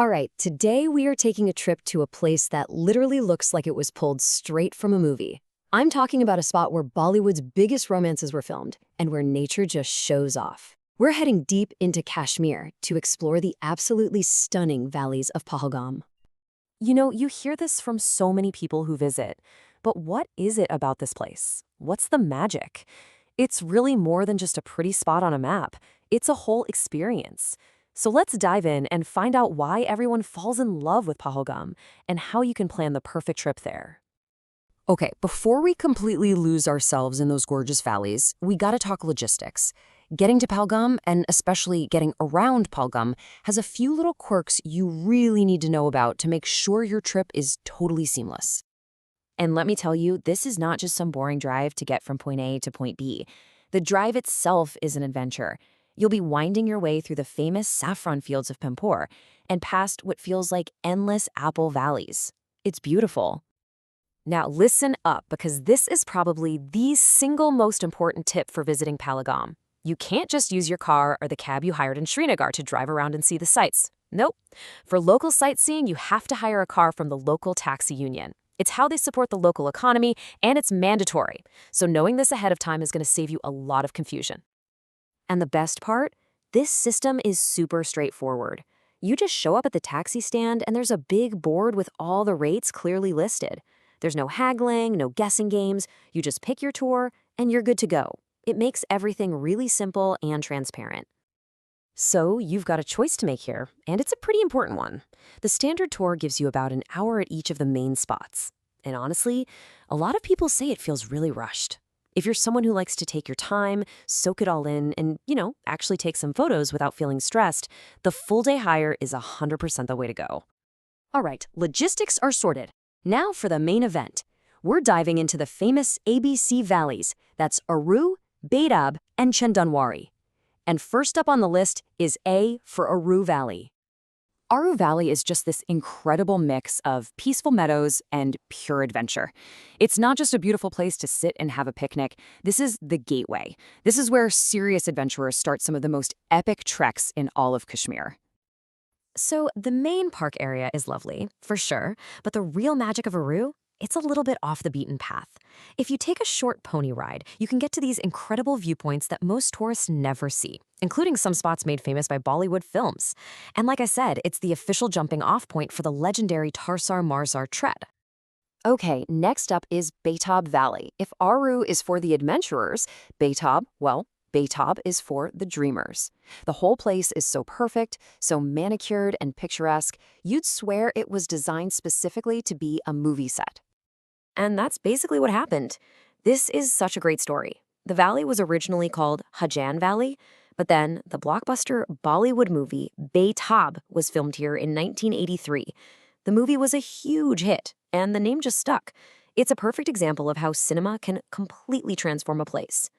All right, today we are taking a trip to a place that literally looks like it was pulled straight from a movie. I'm talking about a spot where Bollywood's biggest romances were filmed and where nature just shows off. We're heading deep into Kashmir to explore the absolutely stunning valleys of Pahalgam. You hear this from so many people who visit, but what is it about this place? What's the magic? It's really more than just a pretty spot on a map. It's a whole experience. So let's dive in and find out why everyone falls in love with Pahalgam and how you can plan the perfect trip there. Okay, before we completely lose ourselves in those gorgeous valleys, we gotta talk logistics. Getting to Pahalgam, and especially getting around Pahalgam, has a few little quirks you really need to know about to make sure your trip is totally seamless. And let me tell you, this is not just some boring drive to get from point A to point B. The drive itself is an adventure. You'll be winding your way through the famous saffron fields of Pampore and past what feels like endless apple valleys. It's beautiful. Now listen up, because this is probably the single most important tip for visiting Pahalgam. You can't just use your car or the cab you hired in Srinagar to drive around and see the sights. Nope. For local sightseeing, you have to hire a car from the local taxi union. It's how they support the local economy, and it's mandatory. So knowing this ahead of time is going to save you a lot of confusion. And the best part? This system is super straightforward. You just show up at the taxi stand and there's a big board with all the rates clearly listed. There's no haggling, no guessing games. You just pick your tour and you're good to go. It makes everything really simple and transparent. So you've got a choice to make here, and it's a pretty important one. The standard tour gives you about an hour at each of the main spots. And honestly, a lot of people say it feels really rushed. If you're someone who likes to take your time, soak it all in, and, actually take some photos without feeling stressed, the full-day hire is 100% the way to go. All right, logistics are sorted. Now for the main event. We're diving into the famous ABC Valleys. That's Aru, Betaab, and Chandanwari. And first up on the list is A for Aru Valley. Aru Valley is just this incredible mix of peaceful meadows and pure adventure. It's not just a beautiful place to sit and have a picnic. This is the gateway. This is where serious adventurers start some of the most epic treks in all of Kashmir. So the main park area is lovely, for sure, but the real magic of Aru? It's a little bit off the beaten path. If you take a short pony ride, you can get to these incredible viewpoints that most tourists never see, including some spots made famous by Bollywood films. And like I said, it's the official jumping-off point for the legendary Tarsar Marsar tread. Okay, next up is Betaab Valley. If Aru is for the adventurers, Betaab is for the dreamers. The whole place is so perfect, so manicured and picturesque, you'd swear it was designed specifically to be a movie set. And that's basically what happened. This is such a great story. The valley was originally called Hajan Valley, but then the blockbuster Bollywood movie Betaab was filmed here in 1983. The movie was a huge hit, and the name just stuck. It's a perfect example of how cinema can completely transform a place.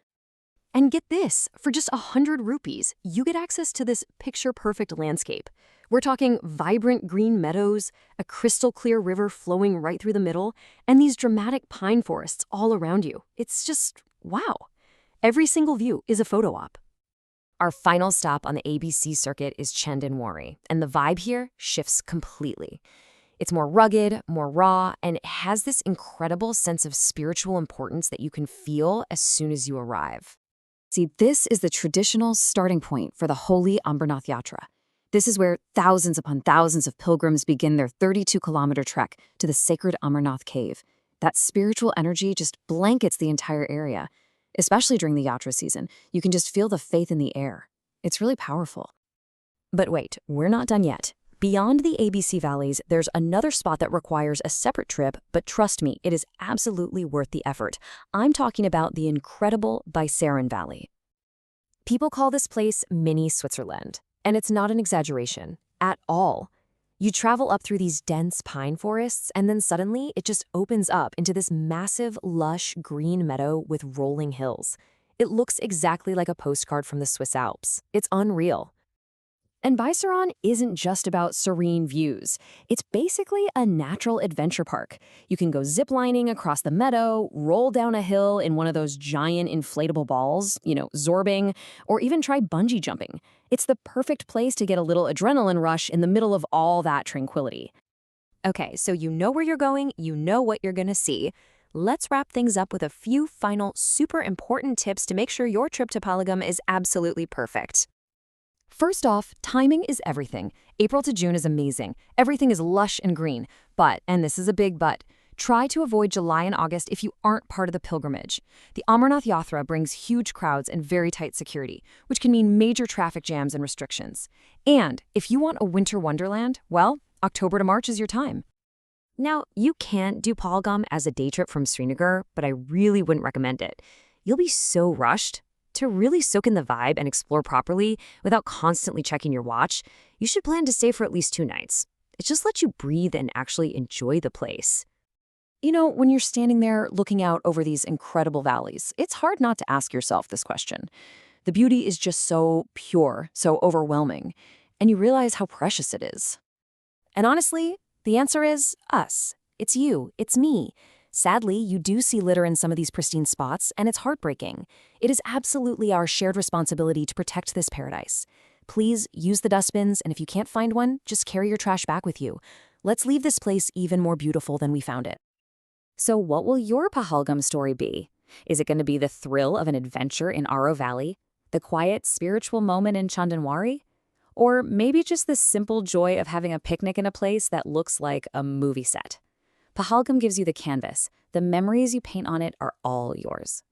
And get this, for just 100 rupees, you get access to this picture-perfect landscape. We're talking vibrant green meadows, a crystal-clear river flowing right through the middle, and these dramatic pine forests all around you. It's just, wow. Every single view is a photo op. Our final stop on the ABC circuit is Chandanwari, and the vibe here shifts completely. It's more rugged, more raw, and it has this incredible sense of spiritual importance that you can feel as soon as you arrive. See, this is the traditional starting point for the holy Amarnath Yatra. This is where thousands upon thousands of pilgrims begin their 32-kilometer trek to the sacred Amarnath cave. That spiritual energy just blankets the entire area. Especially during the Yatra season, you can just feel the faith in the air. It's really powerful. But wait, we're not done yet. Beyond the ABC Valleys, there's another spot that requires a separate trip, but trust me, it is absolutely worth the effort. I'm talking about the incredible Baisaran Valley. People call this place mini Switzerland, and it's not an exaggeration at all. You travel up through these dense pine forests, and then suddenly it just opens up into this massive, lush green meadow with rolling hills. It looks exactly like a postcard from the Swiss Alps. It's unreal. And Baisaran isn't just about serene views. It's basically a natural adventure park. You can go ziplining across the meadow, roll down a hill in one of those giant inflatable balls, zorbing, or even try bungee jumping. It's the perfect place to get a little adrenaline rush in the middle of all that tranquility. Okay, so you know where you're going, you know what you're gonna see. Let's wrap things up with a few final super important tips to make sure your trip to Pahalgam is absolutely perfect. First off, timing is everything. April to June is amazing. Everything is lush and green. But, and this is a big but, try to avoid July and August if you aren't part of the pilgrimage. The Amarnath Yatra brings huge crowds and very tight security, which can mean major traffic jams and restrictions. And if you want a winter wonderland, well, October to March is your time. Now, you can do Pahalgam as a day trip from Srinagar, but I really wouldn't recommend it. You'll be so rushed. To really soak in the vibe and explore properly without constantly checking your watch, you should plan to stay for at least 2 nights. It just lets you breathe and actually enjoy the place. You know, when you're standing there looking out over these incredible valleys, it's hard not to ask yourself this question. The beauty is just so pure, so overwhelming, and you realize how precious it is. And honestly, the answer is us. It's you. It's me. Sadly, you do see litter in some of these pristine spots, and it's heartbreaking. It is absolutely our shared responsibility to protect this paradise. Please use the dustbins, and if you can't find one, just carry your trash back with you. Let's leave this place even more beautiful than we found it. So what will your Pahalgam story be? Is it going to be the thrill of an adventure in Aru Valley? The quiet, spiritual moment in Chandanwari? Or maybe just the simple joy of having a picnic in a place that looks like a movie set? Pahalgam gives you the canvas. The memories you paint on it are all yours.